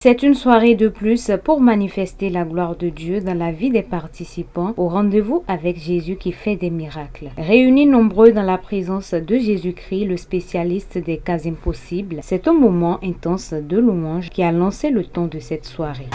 C'est une soirée de plus pour manifester la gloire de Dieu dans la vie des participants au rendez-vous avec Jésus qui fait des miracles. Réunis nombreux dans la présence de Jésus-Christ, le spécialiste des cas impossibles, c'est un moment intense de louange qui a lancé le ton de cette soirée.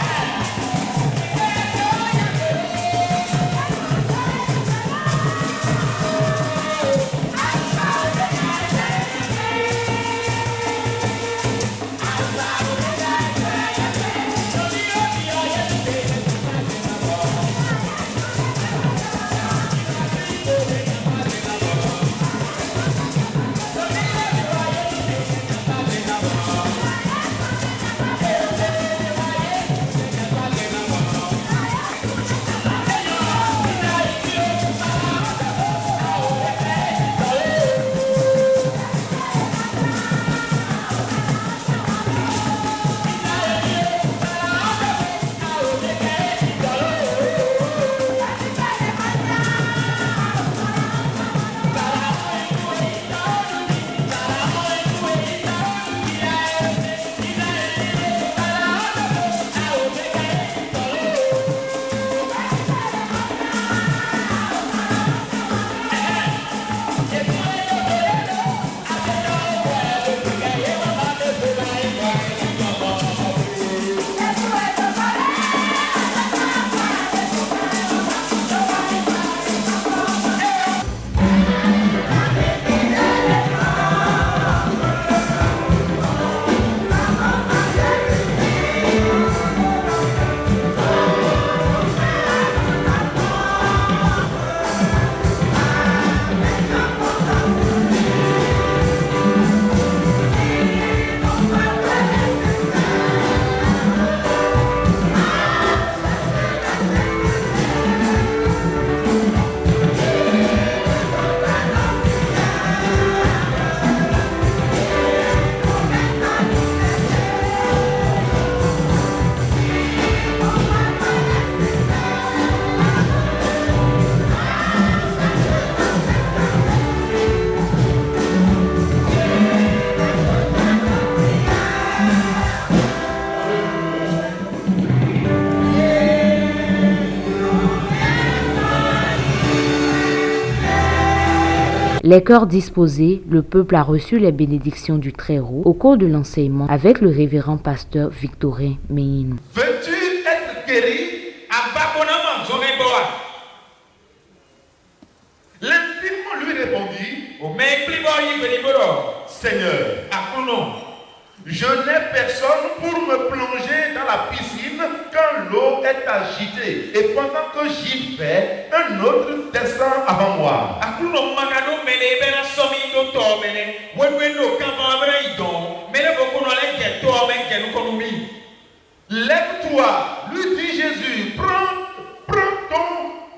Les cœurs disposés, le peuple a reçu les bénédictions du Très-Haut au cours de l'enseignement avec le révérend pasteur Victorin Meyinou. Veux-tu être guéri? L'infirme lui répondit, Seigneur, je n'ai personne pour me plonger dans la piscine quand l'eau est agitée. Et pendant que j'y vais, un autre descend avant moi. Lève-toi, lui dit Jésus, prends ton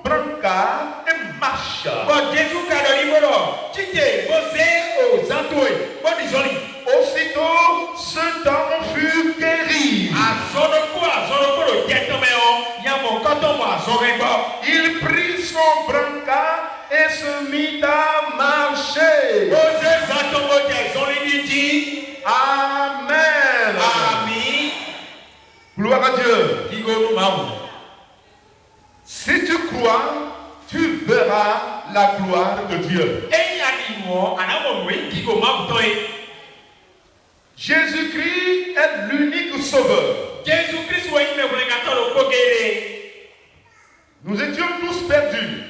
brancard et marche. Aussitôt, cet homme fut guéri. Il prit son brancard et se mit à marcher. Amen. Gloire à Dieu. Si tu crois, tu verras la gloire de Dieu. Jésus-Christ est l'unique sauveur. Nous étions tous perdus,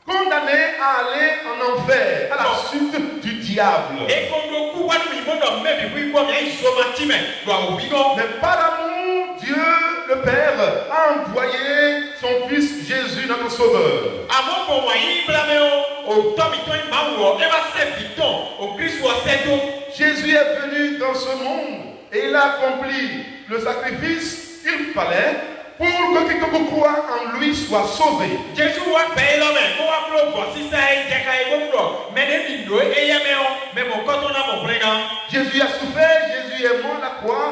condamnés à aller en enfer, à la suite du diable. Mais par amour, Dieu le Père a envoyé son Fils Jésus, notre Sauveur. Jésus est venu dans ce monde et il a accompli le sacrifice qu'il fallait pour que quiconque croit en lui soit sauvé. Jésus a souffert, Jésus est mort à la croix.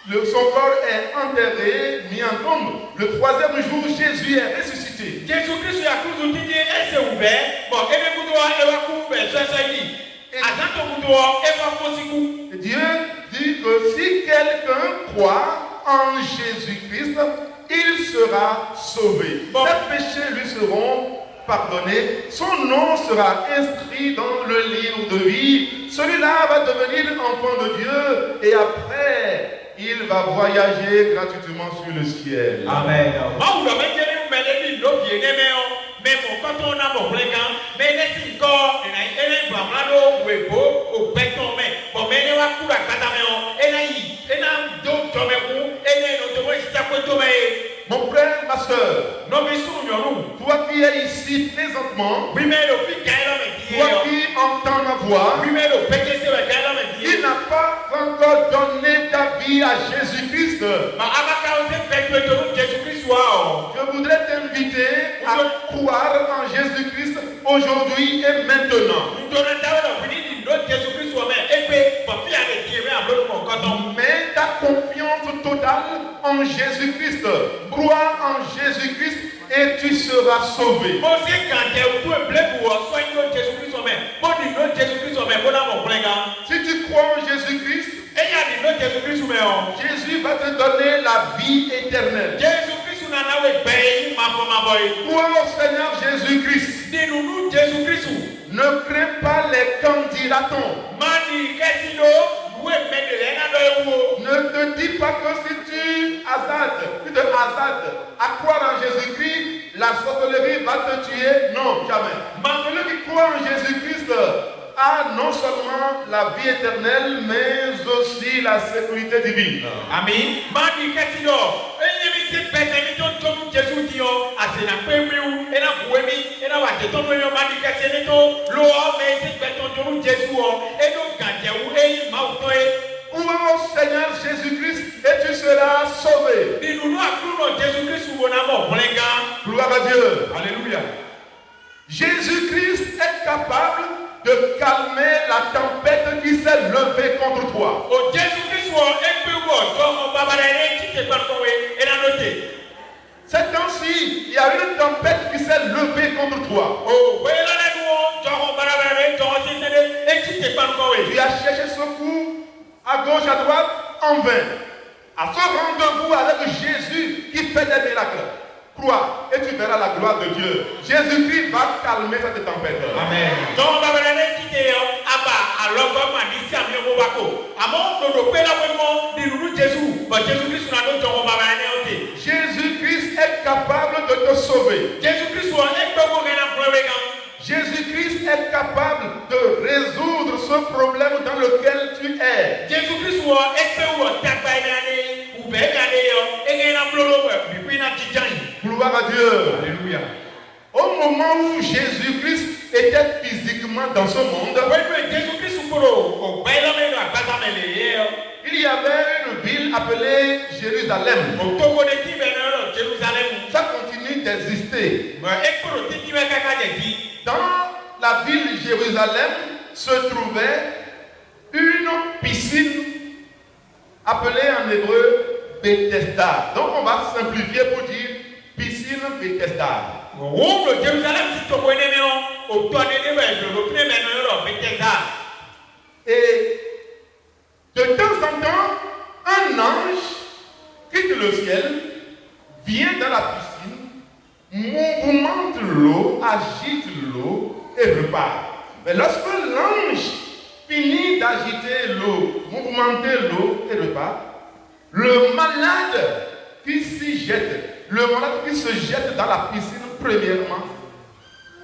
Son corps est enterré, mis en tombe. Le troisième jour, Jésus est ressuscité. Et Dieu dit que si quelqu'un croit en Jésus-Christ, il sera sauvé. Ses péchés lui seront pardonnés. Son nom sera inscrit dans le livre de vie. Celui-là va devenir enfant de Dieu et après, il va voyager gratuitement sur le ciel. Amen. Mon frère, ma soeur, toi qui es ici présentement, toi qui entends ma voix, il n'a pas encore donné ta vie à Jésus-Christ. Je voudrais t'inviter à croire en Jésus-Christ aujourd'hui et maintenant. Mets ta confiance totale en Jésus-Christ. Crois en Jésus-Christ et tu seras sauvé. Si tu crois en Jésus-Christ, Jésus va te donner la vie éternelle. Crois au Seigneur Jésus-Christ. Ne crains pas les candidatons. Ne te dis pas que si tu te hasardes à croire en Jésus-Christ, la sorcellerie va te tuer. Non, jamais. Celui qui croit en Jésus-Christ a non seulement la vie éternelle, mais aussi la sécurité divine. Amen. Crois au Seigneur Jésus-Christ et tu seras sauvé. Gloire à Dieu. Alléluia. Jésus-Christ est capable de calmer la tempête qui s'est levée contre toi. Ces temps-ci, il y a une tempête qui s'est levée contre toi. Tu as cherché secours à gauche, à droite, en vain. À ce rendez-vous avec Jésus qui fait des miracles, crois et tu verras la gloire de Dieu. Jésus-Christ va calmer cette tempête. Amen. Jésus-Christ est capable de te sauver. Jésus-Christ est capable de résoudre ce problème dans lequel tu es. Gloire à Dieu. Alléluia. Au moment où Jésus-Christ était physiquement dans ce monde, il y avait une ville appelée Jérusalem. Ça continue d'exister. Dans la ville de Jérusalem se trouvait une piscine appelée en hébreu Bethesda. Donc on va simplifier pour dire piscine Bethesda. Et de temps en temps, un ange quitte le ciel, vient dans la piscine, mouvemente l'eau, agite l'eau et repart. Mais lorsque l'ange finit d'agiter l'eau, mouvementer l'eau et repart, le malade qui s'y jette, le malade qui se jette dans la piscine, premièrement,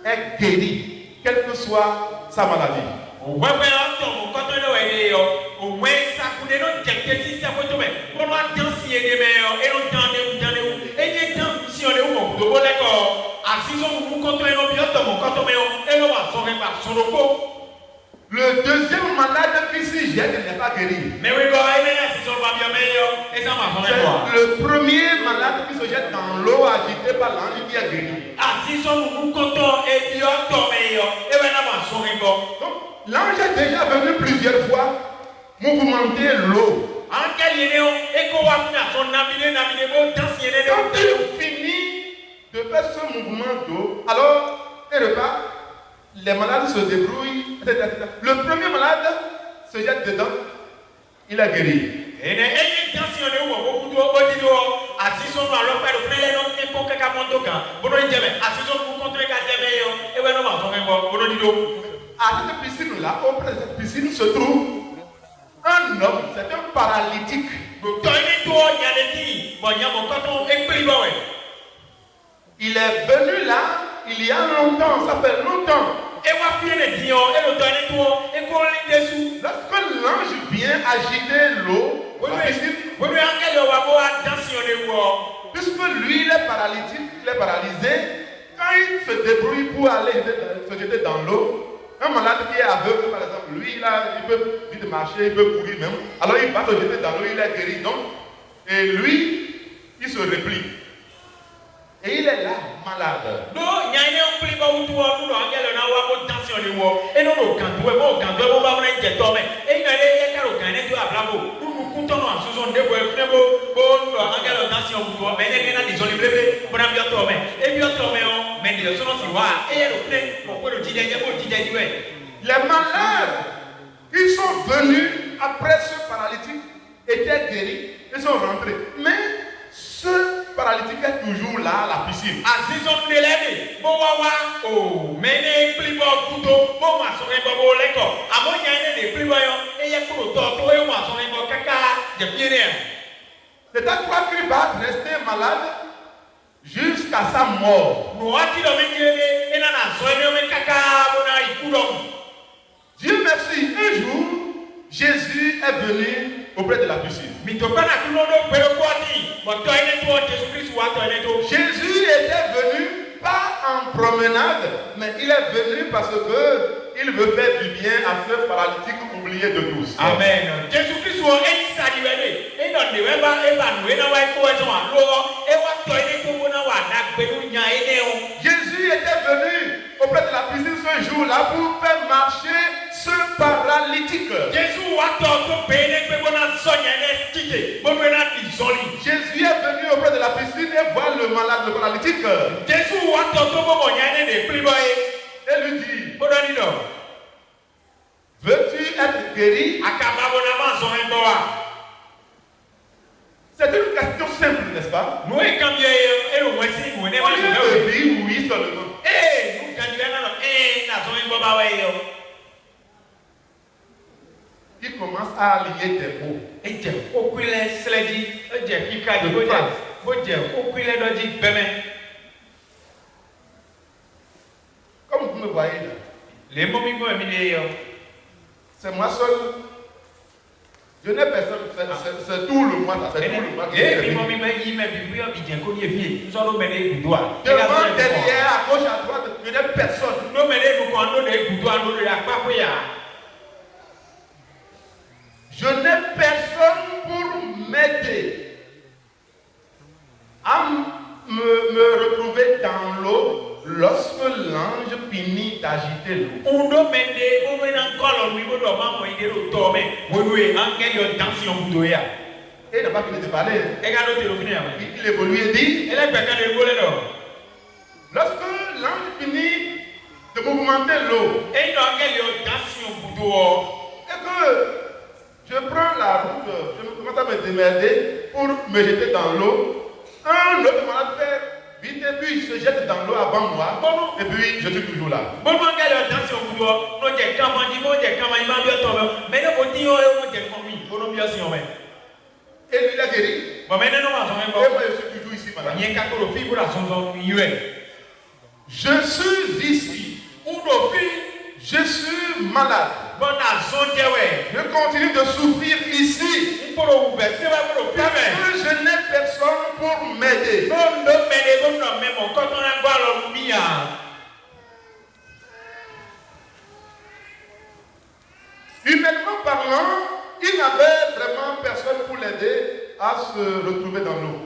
est guéri, quelle que soit sa maladie. Le deuxième malade qui s'y jette n'est pas guéri. C'est le premier malade qui se jette dans l'eau agitée par l'ange qui est guéri. Donc, l'ange est déjà venu plusieurs fois mouvementer l'eau. Quand il finit de faire ce mouvement d'eau, alors il repart, les malades se débrouillent etc. Le premier malade se jette dedans, il est guéri. À cette piscine-là, auprès de cette piscine se trouve un homme, c'est un paralytique. Il est venu là, il y a longtemps, ça fait longtemps. Lorsque l'ange vient agiter l'eau, la piscine, puisque lui il est paralytique, il est paralysé, quand il se débrouille pour aller se jeter dans l'eau, un malade qui est aveugle par exemple, lui il peut vite marcher, il peut courir même, alors il va se jeter dans l'eau, il est guéri donc, et lui, il se replie. Et il est là, malade. Les malades, ils sont venus après ce paralytique, étaient guéris, ils sont rentrés. Mais ce paralytique est toujours là à la piscine. C'est à quoi qu'il va rester malade jusqu'à sa mort. Dieu merci, un jour, Jésus est venu auprès de la piscine. Jésus était venu pas en promenade, mais il est venu parce que il veut faire du bien à ce paralytique oublié de tous. Amen. Jésus était venu auprès de la piscine ce jour-là pour faire marcher ce paralytique. Jésus est venu auprès de la piscine et voir le malade, le paralytique. Et lui dit, veux-tu être guéri? C'est une question simple, n'est-ce pas? Au lieu de dire oui seulement. Il commence à lier des mots. Comme vous me voyez là, c'est moi seul. Je n'ai personne, c'est tout le mois, c'est tout le mois. Devant, derrière, à gauche, à droite, je n'ai personne. Je n'ai personne pour m'aider à me retrouver dans l'eau lorsque l'ange finit d'agiter l'eau. Et il n'a pas fini de parler. Il évolue et dit, lorsque l'ange finit de mouvementer l'eau, et que je prends la route, je commence à me démerder pour me jeter dans l'eau, un autre malade fait vite et puis il se jette dans l'eau avant moi, et puis je suis toujours là. Et lui il a guéri. Et moi je suis toujours ici madame. Je suis ici. Je suis malade. Je continue de souffrir ici. Parce que je n'ai personne pour m'aider. Humainement parlant, il n'avait vraiment personne pour l'aider à se retrouver dans l'eau.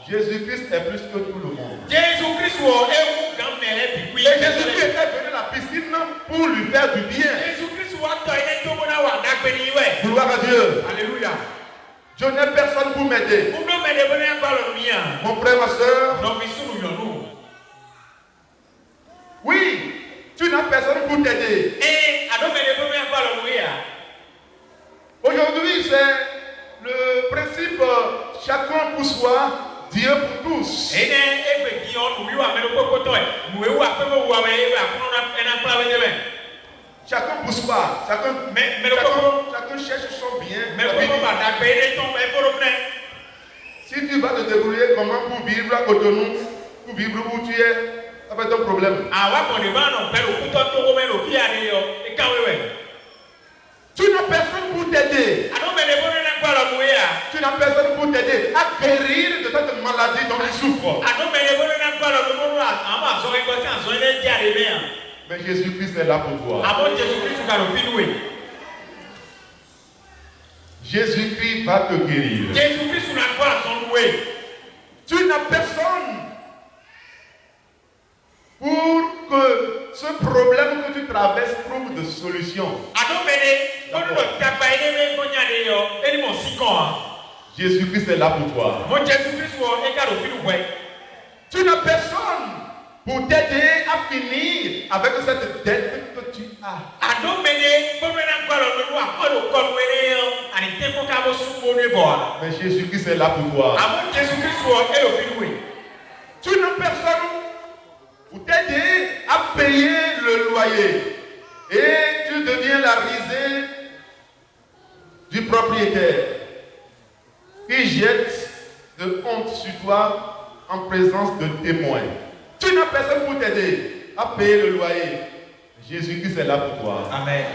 Jésus-Christ est plus que tout le monde. Et Jésus-Christ était venu à la piscine pour lui faire du bien. Gloire à Dieu. Alléluia. Je n'ai personne pour m'aider. Mon frère, ma soeur, Oui, tu n'as personne pour t'aider. Aujourd'hui, c'est le principe chacun pour soi, Dieu pour tous. Chacun pour soi, chacun cherche son bien. Si tu vas te débrouiller comment pour vivre à Cotonou, pour vivre où tu es, ça va être un problème. Tu n'as personne pour t'aider. Tu n'as personne pour t'aider à guérir de cette maladie dont tu souffres. Mais Jésus-Christ est là pour toi. Jésus-Christ va te guérir. Tu n'as personne pour que ce problème que tu traverses trouve de solution. Jésus-Christ est là pour toi. Tu n'as personne pour t'aider à finir avec cette dette que tu as. Mais Jésus-Christ est là pour toi. Tu n'as personne pour t'aider à payer le loyer. Et tu deviens la risée du propriétaire qui jette de honte sur toi en présence de témoins. Tu n'as personne pour t'aider à payer le loyer. Jésus-Christ est là pour toi. Amen.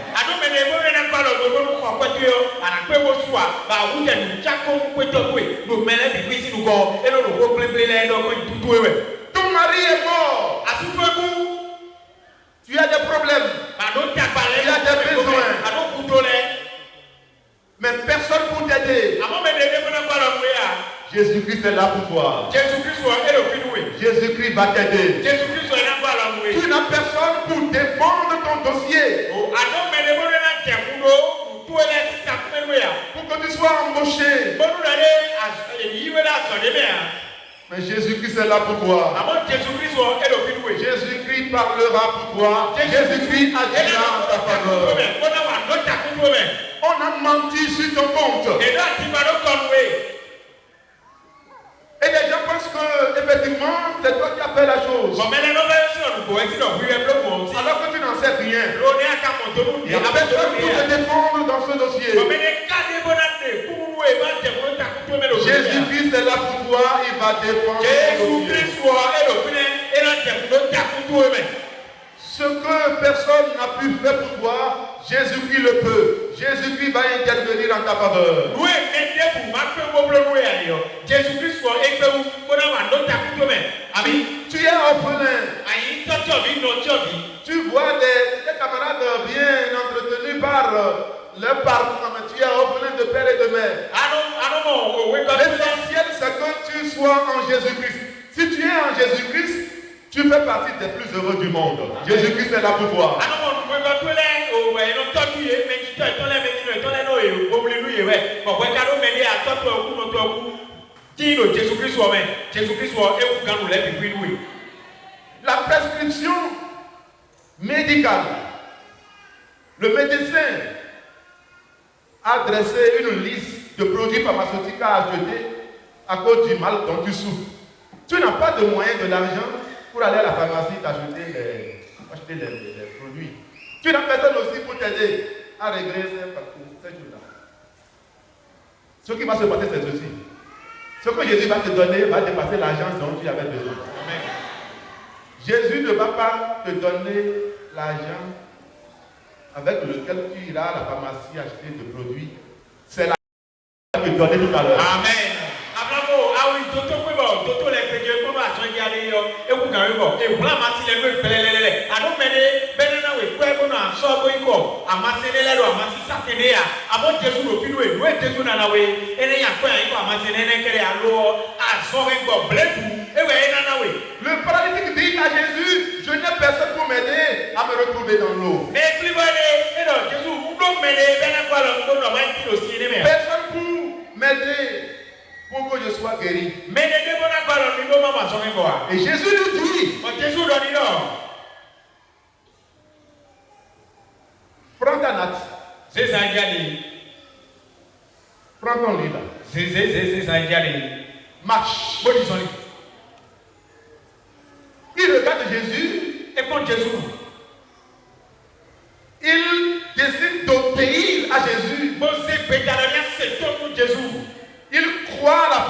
Ton mari est mort. Tu as des problèmes. Tu as des besoins. Mais personne pour t'aider. Jésus-Christ est là pour toi. Jésus-Christ va t'aider. Tu n'as personne pour défendre ton dossier. Pour que tu sois embauché. Mais Jésus-Christ est là pour toi. Jésus-Christ parlera pour toi. Jésus-Christ agira en ta faveur. On a menti sur ton compte. Et les gens pensent que, effectivement, c'est toi qui as fait la chose. Alors que tu n'en sais rien. Il n'y a personne pour te défendre dans ce dossier. Jésus-Christ est là pour toi, il va défendre ton dossier. Ce que personne n'a pu faire pour toi, Jésus-Christ le peut. Jésus-Christ va intervenir en ta faveur. Tu es orphelin. Tu vois des camarades bien entretenus par leur parents, mais tu es orphelin de père et de mère. L'essentiel, c'est que tu sois en Jésus-Christ. Si tu es en Jésus-Christ, tu fais partie des plus heureux du monde. Jésus-Christ est là pour toi. La prescription médicale. Le médecin a dressé une liste de produits pharmaceutiques à acheter à cause du mal dont tu souffres. Tu n'as pas de moyens, de l'argent pour aller à la pharmacie t'acheter les produits. Tu n'as personne aussi pour t'aider à régler ces choses-là. Ce qui va se passer, c'est ceci. Ce que Jésus va te donner va dépasser l'argent dont tu avais besoin. Amen. Jésus ne va pas te donner l'argent avec lequel tu iras à la pharmacie acheter des produits. C'est l'argent qu'il va te donner tout à l'heure. Amen. Le paralytique dit à Jésus, je n'ai personne pour m'aider à me retrouver dans l'eau. Personne pour m'aider pour que je sois guéri. Et Jésus nous dit, Prends ta natte. Prends ton lit là. Marche. Il regarde Jésus. Et quand Jésus, Il décide d'obéir à Jésus. Il croit à la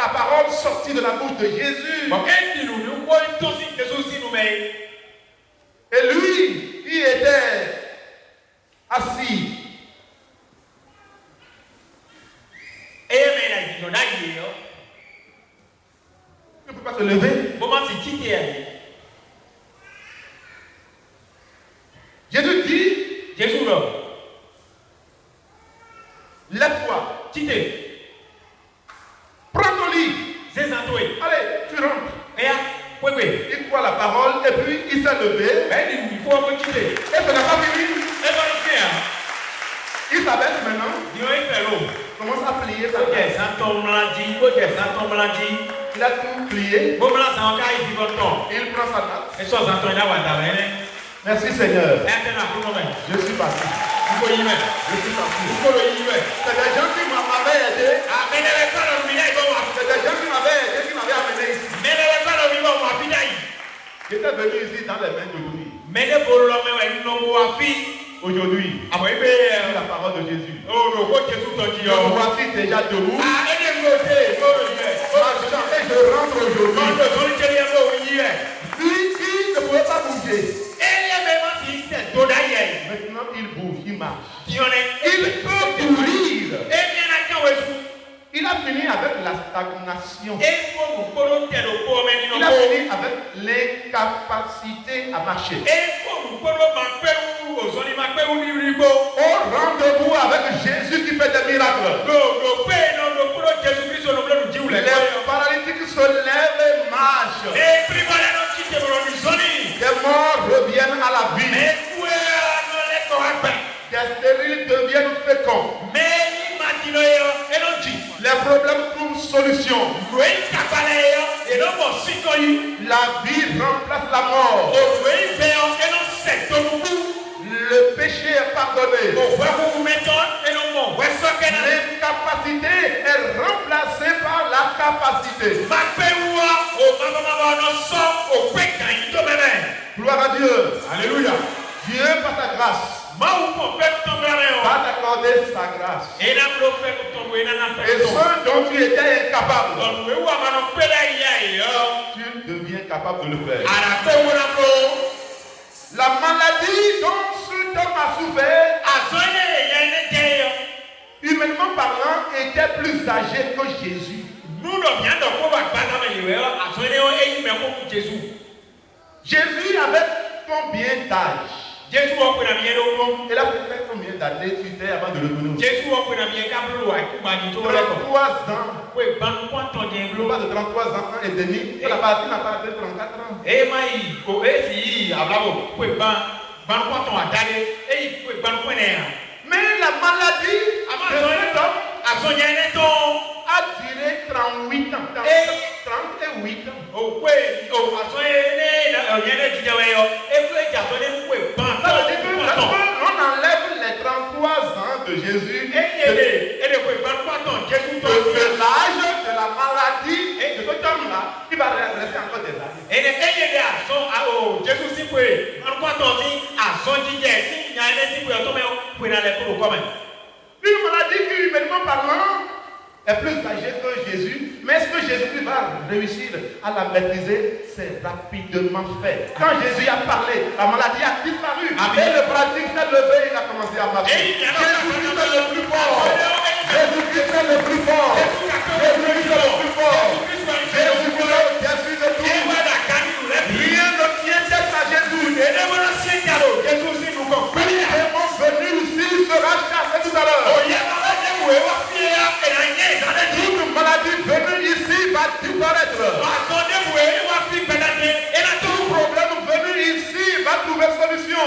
parole sortie de la bouche de Jésus. Et lui, qui était assis, il ne peut pas se lever. Jésus dit, lève-toi, prends ton lit, allez, tu rentres. Il croit la parole et puis il s'est levé. Et ça n'a pas fini. Il s'abaisse maintenant. Commence à plier sa tête. Il a tout plié. Il prend sa natte. Merci Seigneur. Je suis parti. Je suis parti. C'est des gens qui m'avaient aidé. C'est des gens qui m'avaient aidé, qui m'avaient amené ici. J'étais venu ici dans les mains d'aujourd'hui. Aujourd'hui, la parole de Jésus. Me voici déjà debout. Et je rentre aujourd'hui. Lui, il ne pouvait pas bouger. Maintenant, il bouge, il marche. Il peut courir. Il a fini avec la stagnation. Il a fini avec l'incapacité à marcher. Au rendez-vous avec Jésus qui fait des miracles. Les paralytiques se lèvent et marchent. Les morts reviennent à la vie. Les stériles deviennent féconds. Les problèmes trouvent solution. La vie remplace la mort. Le péché est pardonné. L'incapacité est remplacée par la capacité. Gloire à Dieu. Alléluia. Dieu, par sa grâce, va t'accorder sa grâce. Et ce dont tu étais incapable, tu deviens capable de le faire. La maladie dont cet homme a souffert, humainement parlant, était plus âgé que Jésus. Jésus avait combien d'âge? Il a fait combien d'années sur terre avant de le donner? 33 ans. Pas de 33 ans, 1 et demi. La partie n'a pas fait 34 ans. Mais la maladie de cet homme a duré 38 ans. 38 ans. Ça veut dire que lorsqu'on enlève les 33 ans de Jésus, de l'âge de la maladie et de cet homme-là, il va rester encore des années. Une maladie qui, humainement parlant, est plus âgée que Jésus, mais est-ce que Jésus va réussir à la maîtriser? C'est rapidement fait. Quand Jésus a parlé, la maladie a disparu. Amen. Et le pratique s'est levé, il a commencé à marcher. Jésus-Christ est le plus fort. Jésus-Christ est le plus fort. Jésus-Christ est le plus fort. Jésus-Christ est au-dessus de tout. Rien ne tient tête à Jésus. Plus démon venu ici sera chassé tout à l'heure. Toute maladie venue ici va disparaître. Tout problème venu ici va trouver solution.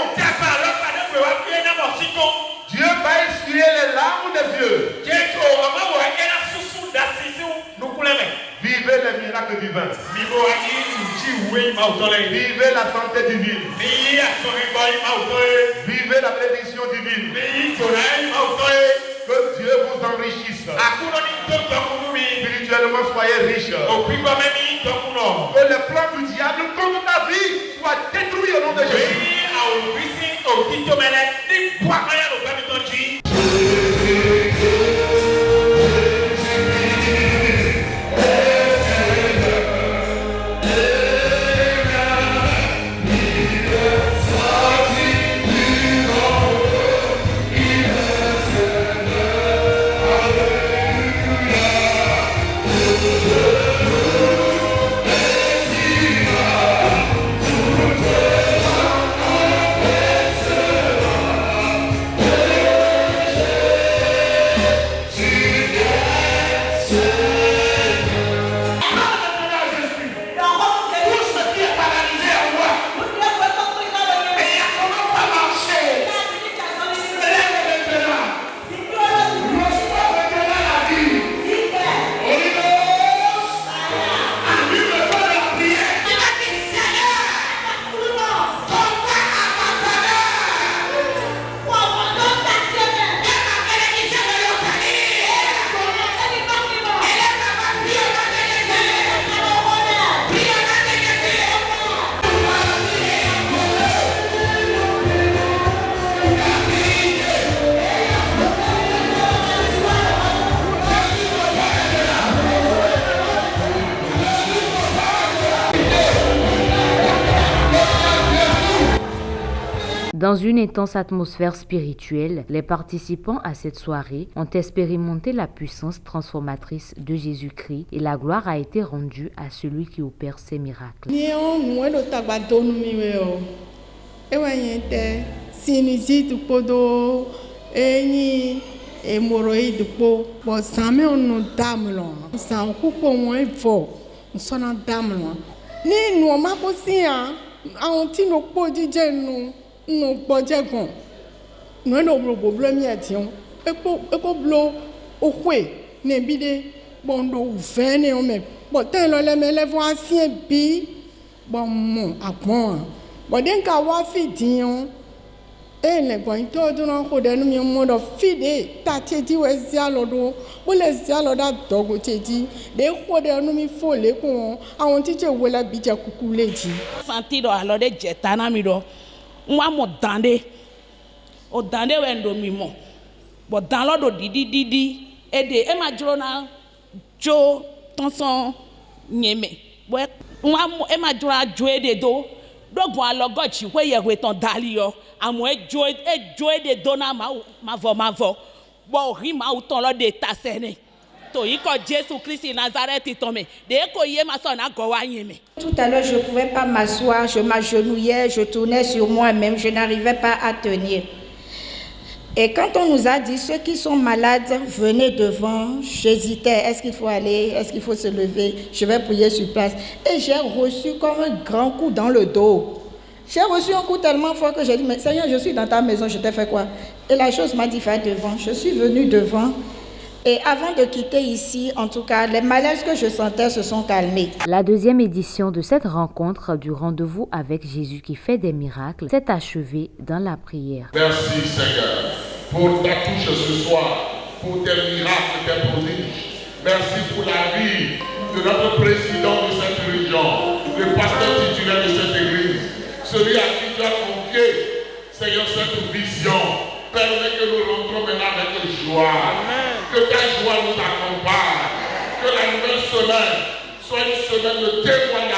Dieu va essuyer les larmes des yeux. Vivez les miracles divins. Vivez la santé divine. Vivez Suivez la bénédiction divine. Que Dieu vous enrichisse. Spirituellement, soyez riches. Que les plans du diable contre ta vie soient détruits au nom de Jésus. Dans une intense atmosphère spirituelle, les participants à cette soirée ont expérimenté la puissance transformatrice de Jésus-Christ et la gloire a été rendue à celui qui opère ces miracles. No budget gon no no problem yetiun eko blo okwe ne bide bondo ufe ne o me bo ten lo le mele fun asien bi bon mo apon bo den ka wa fidin le gon to do no ko denu mi mo do fide ta cheji we sia lodo bo le sia loda dogo cheji de ko denu mi fo le kun awon ti che we la bi je kuku leji santi do alode jetana mi do nwa mo dande o dande wendo mi mo bo dan lo do didi ede e ma juro na jo tonson nyeme bo nwa mo e ma juro jo ede do dogun alogochi we ye we ton dali yo amo e jo ede do na ma vo bo ri ma o ton lo de tasene to yi ko Jésus Christ Nazareth tome de ko ye ma so na go wa nyeme. Tout à l'heure, je ne pouvais pas m'asseoir, je m'agenouillais, je tournais sur moi-même, je n'arrivais pas à tenir. Et quand on nous a dit, ceux qui sont malades, venez devant, j'hésitais, est-ce qu'il faut aller, est-ce qu'il faut se lever, je vais prier sur place. Et j'ai reçu comme un grand coup dans le dos. J'ai reçu un coup tellement fort que j'ai dit, mais Seigneur, je suis dans ta maison, je t'ai fait quoi? Et la chose m'a dit, va devant. Je suis venue devant. Et avant de quitter ici, en tout cas, les malaises que je sentais se sont calmés. La deuxième édition de cette rencontre du rendez-vous avec Jésus qui fait des miracles s'est achevée dans la prière. Merci Seigneur pour ta touche ce soir, pour tes miracles, tes prodiges. Merci pour la vie de notre président de cette région, le pasteur titulaire de cette église, celui à qui tu as confié, Seigneur, cette vision. Permets que nous rentrons maintenant avec joie. Amen. Que ta joie nous accompagne. Que la nouvelle semaine soit une semaine de témoignage